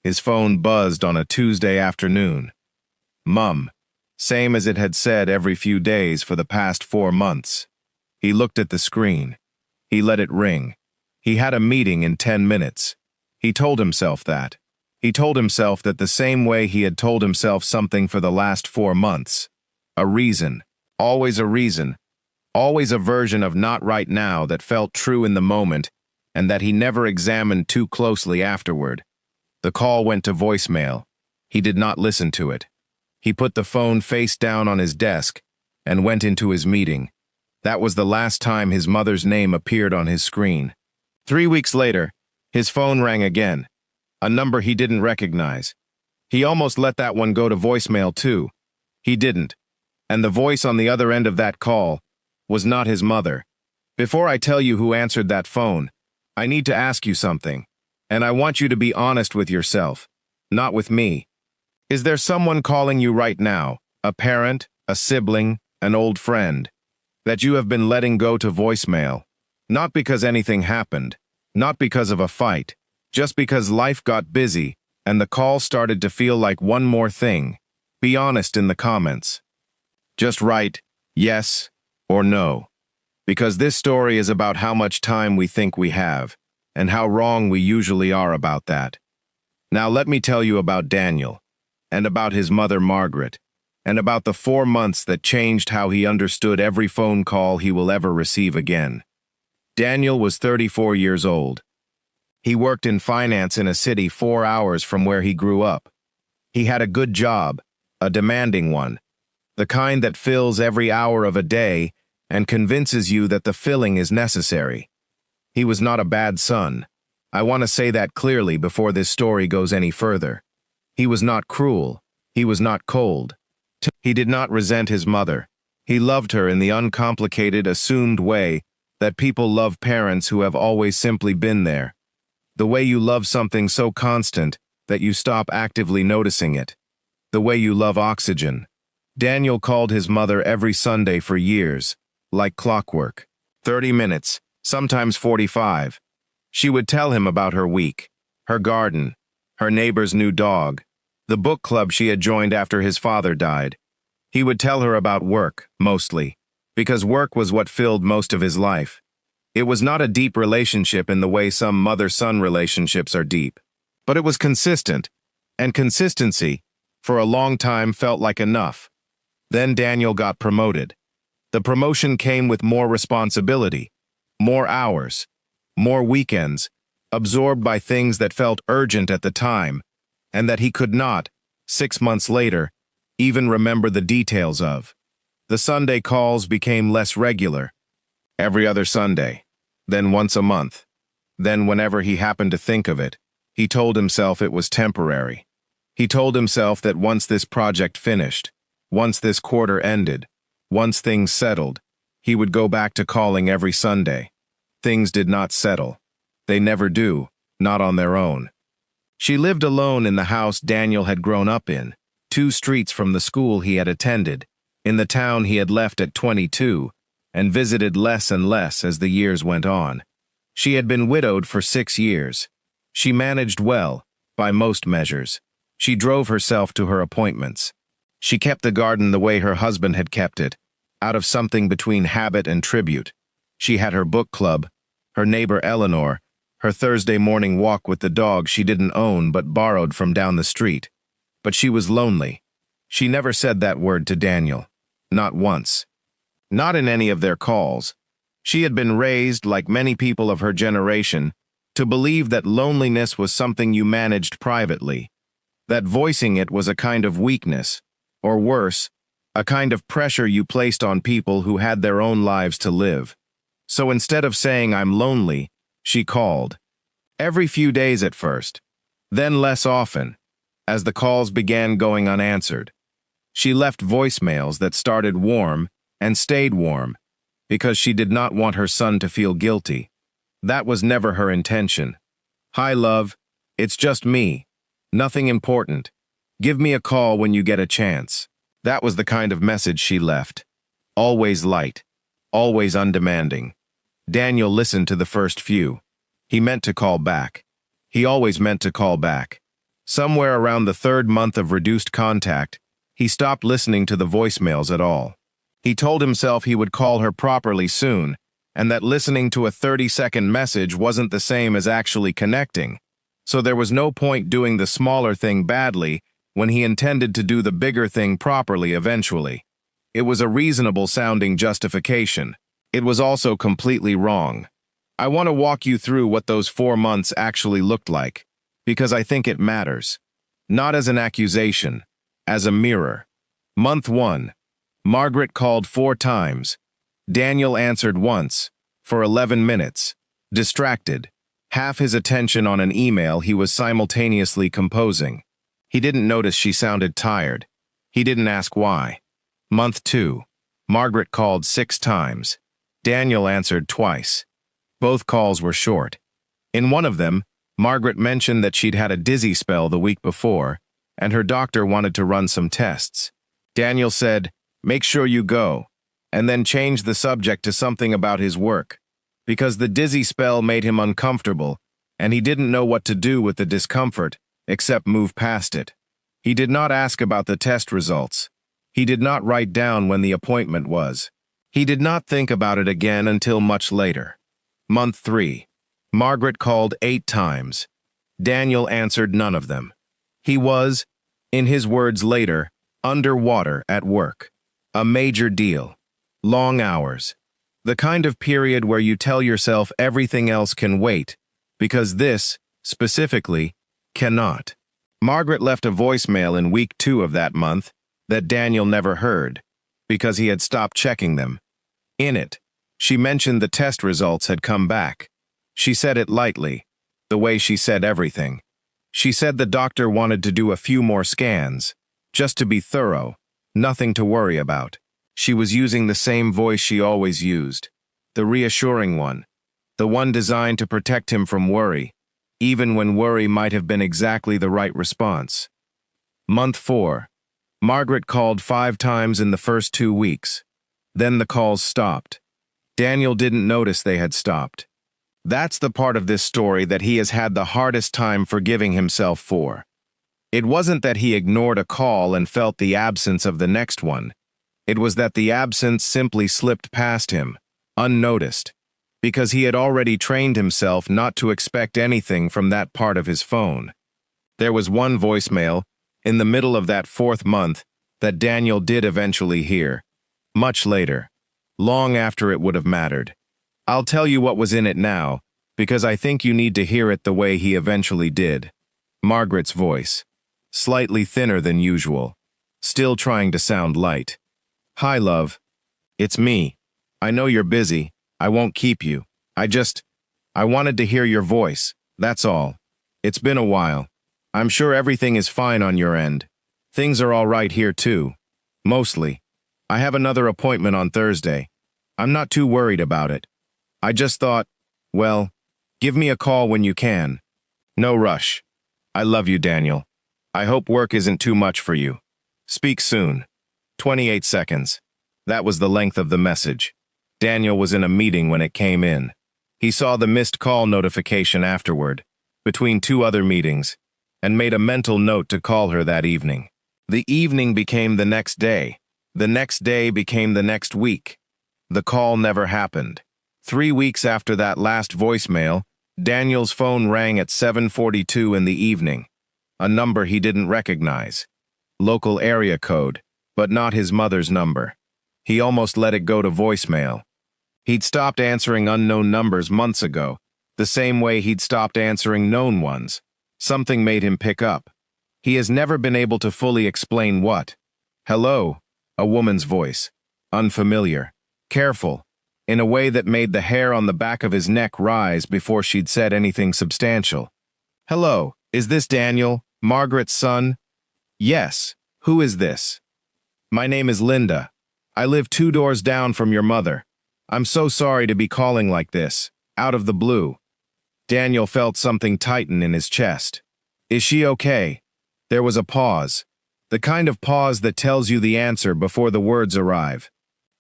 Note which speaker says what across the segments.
Speaker 1: His phone buzzed on a Tuesday afternoon. Mum. Same as it had said every few days for the past 4 months. He looked at the screen. He let it ring. He had a meeting in 10 minutes. He told himself that. He told himself that the same way he had told himself something for the last 4 months. A reason. Always a reason. Always a version of not right now that felt true in the moment and that he never examined too closely afterward. The call went to voicemail. He did not listen to it. He put the phone face down on his desk and went into his meeting. That was the last time his mother's name appeared on his screen. 3 weeks later, his phone rang again. A number he didn't recognize. He almost let that one go to voicemail too. He didn't. And the voice on the other end of that call was not his mother. Before I tell you who answered that phone, I need to ask you something. And I want you to be honest with yourself, not with me. Is there someone calling you right now, a parent, a sibling, an old friend, that you have been letting go to voicemail? Not because anything happened, not because of a fight, just because life got busy and the call started to feel like one more thing. Be honest in the comments. Just write yes or no, because this story is about how much time we think we have and how wrong we usually are about that. Now let me tell you about Daniel, and about his mother Margaret, and about the 4 months that changed how he understood every phone call he will ever receive again. Daniel was 34 years old. He worked in finance in a city 4 hours from where he grew up. He had a good job, a demanding one, the kind that fills every hour of a day and convinces you that the filling is necessary. He was not a bad son. I want to say that clearly before this story goes any further. He was not cruel. He was not cold. He did not resent his mother. He loved her in the uncomplicated, assumed way that people love parents who have always simply been there. The way you love something so constant that you stop actively noticing it. The way you love oxygen. Daniel called his mother every Sunday for years, like clockwork. 30 minutes, sometimes 45. She would tell him about her week, her garden, her neighbor's new dog, the book club she had joined after his father died. He would tell her about work, mostly, because work was what filled most of his life. It was not a deep relationship in the way some mother-son relationships are deep, but it was consistent, and consistency, for a long time, felt like enough. Then Daniel got promoted. The promotion came with more responsibility, more hours, more weekends, absorbed by things that felt urgent at the time, and that he could not, 6 months later, even remember the details of. The Sunday calls became less regular. Every other Sunday, then once a month. Then whenever he happened to think of it, he told himself it was temporary. He told himself that once this project finished, once this quarter ended, once things settled, he would go back to calling every Sunday. Things did not settle. They never do, not on their own. She lived alone in the house Daniel had grown up in, 2 streets from the school he had attended, in the town he had left at 22, and visited less and less as the years went on. She had been widowed for 6 years. She managed well, by most measures. She drove herself to her appointments. She kept the garden the way her husband had kept it, out of something between habit and tribute. She had her book club, her neighbor Eleanor, her Thursday morning walk with the dog she didn't own but borrowed from down the street. But she was lonely. She never said that word to Daniel. Not once. Not in any of their calls. She had been raised, like many people of her generation, to believe that loneliness was something you managed privately, that voicing it was a kind of weakness, or worse, a kind of pressure you placed on people who had their own lives to live. So instead of saying, "I'm lonely," she called. Every few days at first, then less often, as the calls began going unanswered. She left voicemails that started warm and stayed warm, because she did not want her son to feel guilty. That was never her intention. "Hi, love. It's just me. Nothing important. Give me a call when you get a chance." That was the kind of message she left. Always light. Always undemanding. Daniel listened to the first few. He meant to call back. He always meant to call back. Somewhere around the third month of reduced contact, he stopped listening to the voicemails at all. He told himself he would call her properly soon, and that listening to a 30-second message wasn't the same as actually connecting, so there was no point doing the smaller thing badly when he intended to do the bigger thing properly eventually. It was a reasonable-sounding justification. It was also completely wrong. I want to walk you through what those 4 months actually looked like, because I think it matters. Not as an accusation, as a mirror. Month 1. Margaret called 4 times. Daniel answered once, for 11 minutes, distracted, half his attention on an email he was simultaneously composing. He didn't notice she sounded tired. He didn't ask why. Month 2. Margaret called 6 times. Daniel answered twice. Both calls were short. In one of them, Margaret mentioned that she'd had a dizzy spell the week before, and her doctor wanted to run some tests. Daniel said, "Make sure you go," and then changed the subject to something about his work, because the dizzy spell made him uncomfortable, and he didn't know what to do with the discomfort, except move past it. He did not ask about the test results. He did not write down when the appointment was. He did not think about it again until much later. Month 3. Margaret called 8 times. Daniel answered none of them. He was, in his words later, underwater at work. A major deal. Long hours. The kind of period where you tell yourself everything else can wait, because this, specifically, cannot. Margaret left a voicemail in week 2 of that month that Daniel never heard, because he had stopped checking them. In it, she mentioned the test results had come back. She said it lightly, the way she said everything. She said the doctor wanted to do a few more scans, just to be thorough, nothing to worry about. She was using the same voice she always used, the reassuring one, the one designed to protect him from worry, even when worry might have been exactly the right response. Month 4. Margaret called 5 times in the first 2 weeks. Then the calls stopped. Daniel didn't notice they had stopped. That's the part of this story that he has had the hardest time forgiving himself for. It wasn't that he ignored a call and felt the absence of the next one. It was that the absence simply slipped past him, unnoticed, because he had already trained himself not to expect anything from that part of his phone. There was one voicemail, in the middle of that 4th month, that Daniel did eventually hear. Much later. Long after it would have mattered. I'll tell you what was in it now, because I think you need to hear it the way he eventually did. Margaret's voice. Slightly thinner than usual. Still trying to sound light. "Hi, love. It's me. I know you're busy. I won't keep you. I wanted to hear your voice. That's all. It's been a while. I'm sure everything is fine on your end. Things are all right here too. Mostly. I have another appointment on Thursday. I'm not too worried about it. I just thought, well, give me a call when you can. No rush. I love you, Daniel. I hope work isn't too much for you. Speak soon." 28 seconds. That was the length of the message. Daniel was in a meeting when it came in. He saw the missed call notification afterward, between 2 other meetings, and made a mental note to call her that evening. The evening became the next day. The next day became the next week. The call never happened. 3 weeks after that last voicemail, Daniel's phone rang at 7:42 in the evening, a number he didn't recognize. Local area code, but not his mother's number. He almost let it go to voicemail. He'd stopped answering unknown numbers months ago, the same way he'd stopped answering known ones. Something made him pick up. He has never been able to fully explain what. "Hello," a woman's voice. Unfamiliar. Careful. In a way that made the hair on the back of his neck rise before she'd said anything substantial. "Hello, is this Daniel, Margaret's son?" "Yes. Who is this?" "My name is Linda. I live 2 doors down from your mother. I'm so sorry to be calling like this, out of the blue." Daniel felt something tighten in his chest. "Is she okay?" There was a pause. The kind of pause that tells you the answer before the words arrive.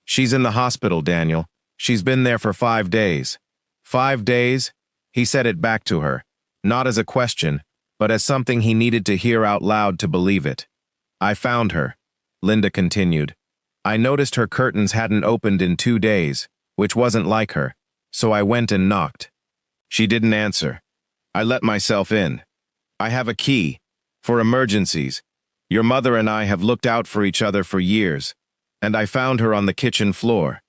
Speaker 1: "She's in the hospital, Daniel. She's been there for 5 days. 5 days?" He said it back to her, not as a question, but as something he needed to hear out loud to believe it. "I found her," Linda continued. "I noticed her curtains hadn't opened in 2 days, which wasn't like her, so I went and knocked. She didn't answer. I let myself in. I have a key, for emergencies. Your mother and I have looked out for each other for years, and I found her on the kitchen floor."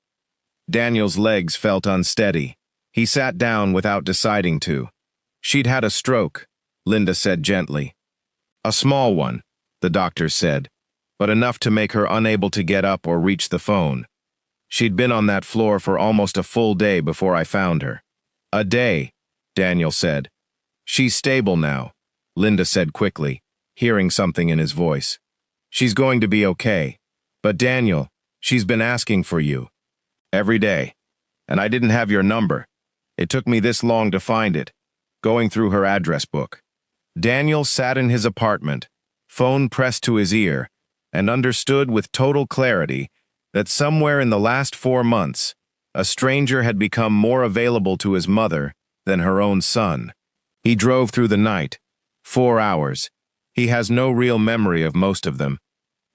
Speaker 1: Daniel's legs felt unsteady. He sat down without deciding to. "She'd had a stroke," Linda said gently. "A small one," the doctor said, "but enough to make her unable to get up or reach the phone. She'd been on that floor for almost a full day before I found her." "A day," Daniel said. "She's stable now," Linda said quickly, hearing something in his voice. "She's going to be okay. But Daniel, she's been asking for you. Every day. And I didn't have your number. It took me this long to find it, going through her address book." Daniel sat in his apartment, phone pressed to his ear, and understood with total clarity that somewhere in the last 4 months, a stranger had become more available to his mother than her own son. He drove through the night, 4 hours. He has no real memory of most of them.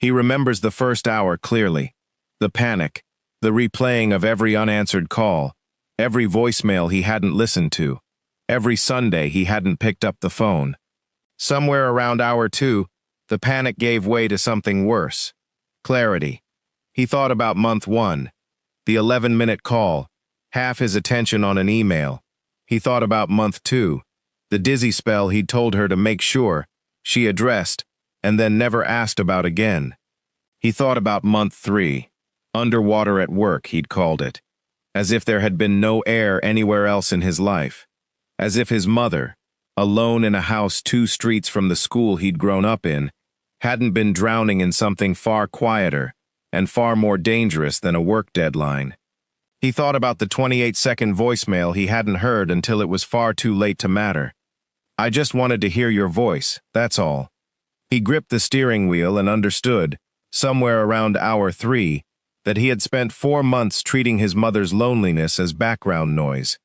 Speaker 1: He remembers the first hour clearly, the panic, the replaying of every unanswered call, every voicemail he hadn't listened to, every Sunday he hadn't picked up the phone. Somewhere around hour 2, the panic gave way to something worse. Clarity. He thought about month 1, the 11-minute call, half his attention on an email. He thought about month 2, the dizzy spell he'd told her to make sure she addressed and then never asked about again. He thought about month 3, underwater at work, he'd called it, as if there had been no air anywhere else in his life, as if his mother, alone in a house 2 streets from the school he'd grown up in, hadn't been drowning in something far quieter and far more dangerous than a work deadline. He thought about the 28-second voicemail he hadn't heard until it was far too late to matter. "I just wanted to hear your voice, that's all." He gripped the steering wheel and understood, somewhere around hour 3, that he had spent 4 months treating his mother's loneliness as background noise,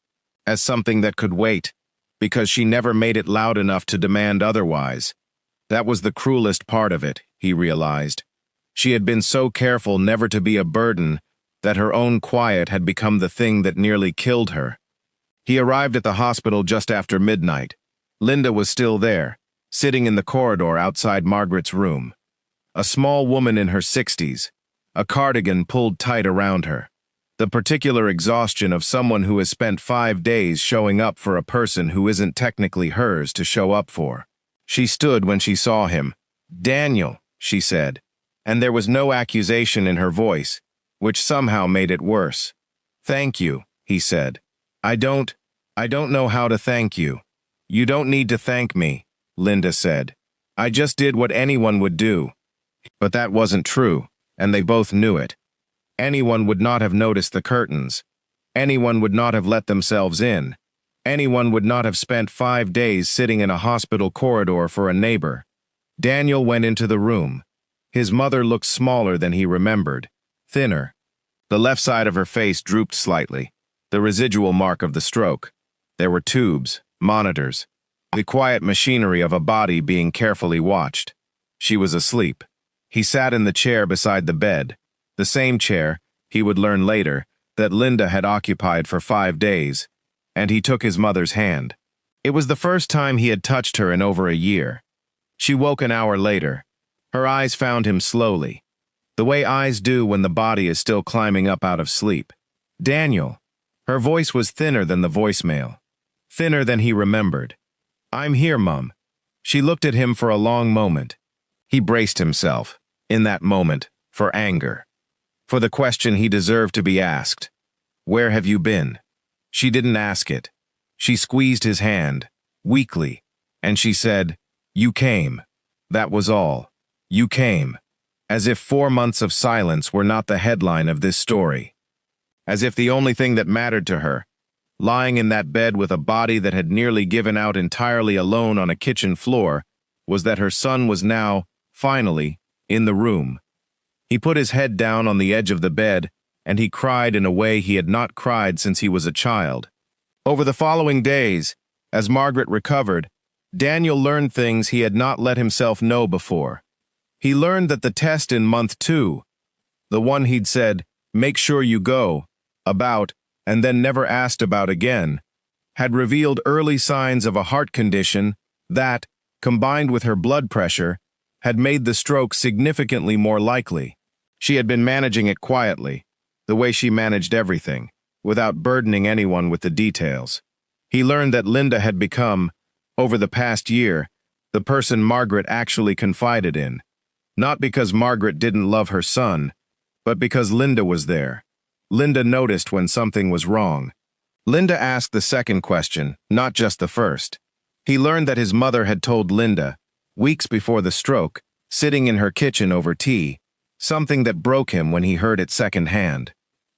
Speaker 1: as something that could wait, because she never made it loud enough to demand otherwise. That was the cruelest part of it, he realized. She had been so careful never to be a burden that her own quiet had become the thing that nearly killed her. He arrived at the hospital just after midnight. Linda was still there, sitting in the corridor outside Margaret's room. A small woman in her 60s, a cardigan pulled tight around her. The particular exhaustion of someone who has spent 5 days showing up for a person who isn't technically hers to show up for. She stood when she saw him. "Daniel," she said, and there was no accusation in her voice, which somehow made it worse. "Thank you," he said. I don't know how to thank you." "You don't need to thank me," Linda said. "I just did what anyone would do." But that wasn't true, and they both knew it. Anyone would not have noticed the curtains. Anyone would not have let themselves in. Anyone would not have spent 5 days sitting in a hospital corridor for a neighbor. Daniel went into the room. His mother looked smaller than he remembered, thinner. The left side of her face drooped slightly, the residual mark of the stroke. There were tubes, monitors, the quiet machinery of a body being carefully watched. She was asleep. He sat in the chair beside the bed, the same chair, he would learn later, that Linda had occupied for 5 days, and he took his mother's hand. It was the first time he had touched her in over a year. She woke an hour later. Her eyes found him slowly, the way eyes do when the body is still climbing up out of sleep. "Daniel." Her voice was thinner than the voicemail, thinner than he remembered. "I'm here, Mum." She looked at him for a long moment. He braced himself, in that moment, for anger, for the question he deserved to be asked. "Where have you been?" She didn't ask it. She squeezed his hand, weakly, and she said, "You came." That was all. You came. As if 4 months of silence were not the headline of this story. As if the only thing that mattered to her, lying in that bed with a body that had nearly given out entirely alone on a kitchen floor, was that her son was now, finally, in the room. He put his head down on the edge of the bed, and he cried in a way he had not cried since he was a child. Over the following days, as Margaret recovered, Daniel learned things he had not let himself know before. He learned that the test in month 2, the one he'd said, "Make sure you go," about, and then never asked about again, had revealed early signs of a heart condition that, combined with her blood pressure, had made the stroke significantly more likely. She had been managing it quietly, the way she managed everything, without burdening anyone with the details. He learned that Linda had become, over the past year, the person Margaret actually confided in. Not because Margaret didn't love her son, but because Linda was there. Linda noticed when something was wrong. Linda asked the second question, not just the first. He learned that his mother had told Linda, weeks before the stroke, sitting in her kitchen over tea, something that broke him when he heard it secondhand.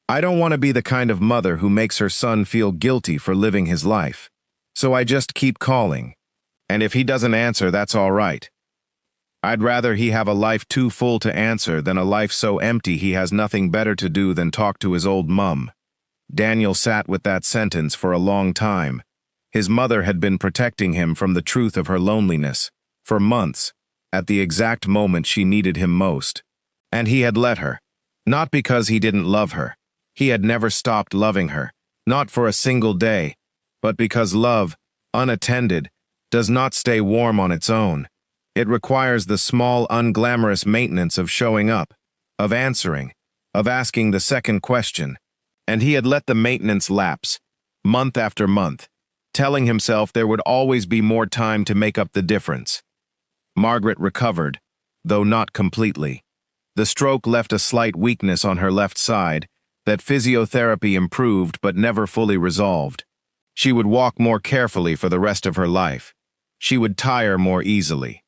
Speaker 1: "I don't want to be the kind of mother who makes her son feel guilty for living his life. So I just keep calling. And if he doesn't answer, that's all right. I'd rather he have a life too full to answer than a life so empty he has nothing better to do than talk to his old mum." Daniel sat with that sentence for a long time. His mother had been protecting him from the truth of her loneliness, for months, at the exact moment she needed him most. And he had let her. Not because he didn't love her. He had never stopped loving her, not for a single day, but because love, unattended, does not stay warm on its own. It requires the small, unglamorous maintenance of showing up, of answering, of asking the second question. And he had let the maintenance lapse, month after month, telling himself there would always be more time to make up the difference. Margaret recovered, though not completely. The stroke left a slight weakness on her left side that physiotherapy improved but never fully resolved. She would walk more carefully for the rest of her life. She would tire more easily.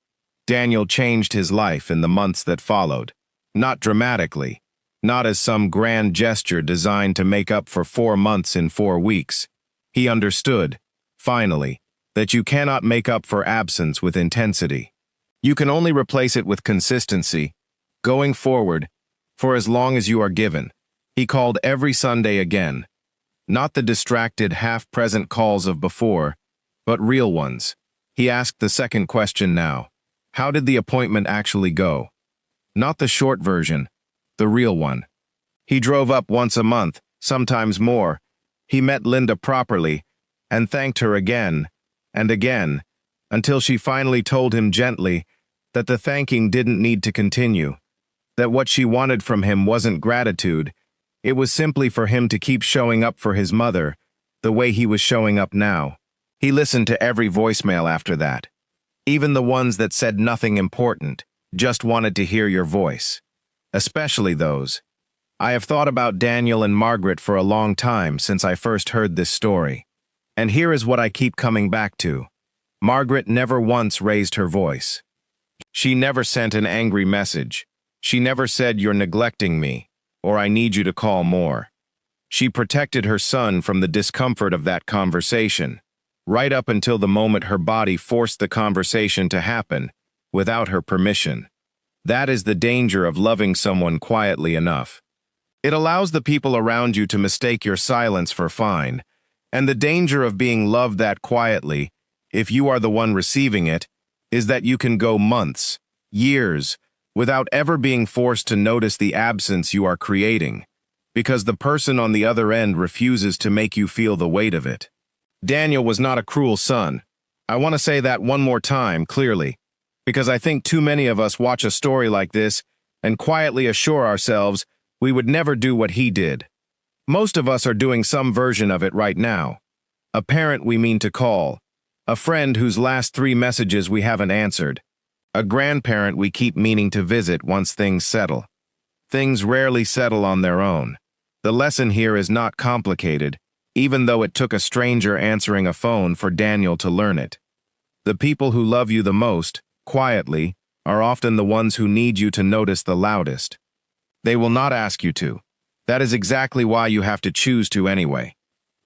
Speaker 1: Daniel changed his life in the months that followed, not dramatically, not as some grand gesture designed to make up for 4 months in 4 weeks. He understood, finally, that you cannot make up for absence with intensity. You can only replace it with consistency, going forward, for as long as you are given. He called every Sunday again, not the distracted, half-present calls of before, but real ones. He asked the second question now. How did the appointment actually go? Not the short version, the real one. He drove up once a month, sometimes more. He met Linda properly and thanked her again and again until she finally told him gently that the thanking didn't need to continue, that what she wanted from him wasn't gratitude. It was simply for him to keep showing up for his mother the way he was showing up now. He listened to every voicemail after that. Even the ones that said nothing important, just wanted to hear your voice. Especially those. I have thought about Daniel and Margaret for a long time since I first heard this story. And here is what I keep coming back to. Margaret never once raised her voice. She never sent an angry message. She never said, "You're neglecting me," or "I need you to call more." She protected her son from the discomfort of that conversation, right up until the moment her body forced the conversation to happen, without her permission. That is the danger of loving someone quietly enough. It allows the people around you to mistake your silence for fine, and the danger of being loved that quietly, if you are the one receiving it, is that you can go months, years, without ever being forced to notice the absence you are creating, because the person on the other end refuses to make you feel the weight of it. Daniel was not a cruel son. I want to say that one more time, clearly, because I think too many of us watch a story like this and quietly assure ourselves we would never do what he did. Most of us are doing some version of it right now. A parent we mean to call, a friend whose last 3 messages we haven't answered, a grandparent we keep meaning to visit once things settle. Things rarely settle on their own. The lesson here is not complicated, even though it took a stranger answering a phone for Daniel to learn it. The people who love you the most, quietly, are often the ones who need you to notice the loudest. They will not ask you to. That is exactly why you have to choose to anyway.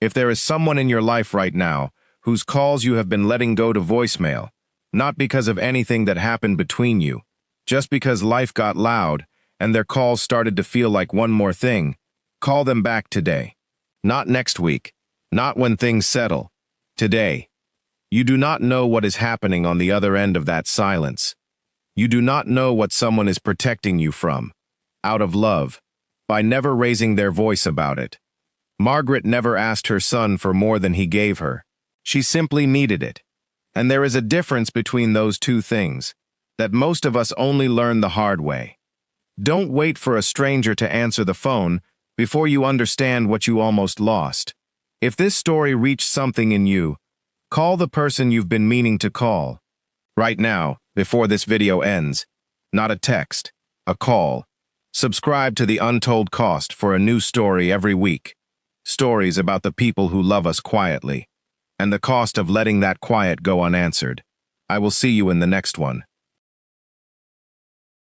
Speaker 1: If there is someone in your life right now whose calls you have been letting go to voicemail, not because of anything that happened between you, just because life got loud and their calls started to feel like one more thing, call them back today. Not next week, not when things settle. Today. You do not know what is happening on the other end of that silence. You do not know what someone is protecting you from, out of love, by never raising their voice about it. Margaret never asked her son for more than he gave her. She simply needed it. And there is a difference between those two things, that most of us only learn the hard way. Don't wait for a stranger to answer the phone before you understand what you almost lost. If this story reached something in you, call the person you've been meaning to call. Right now, before this video ends, not a text, a call. Subscribe to The Untold Cost for a new story every week. Stories about the people who love us quietly, and the cost of letting that quiet go unanswered. I will see you in the next one.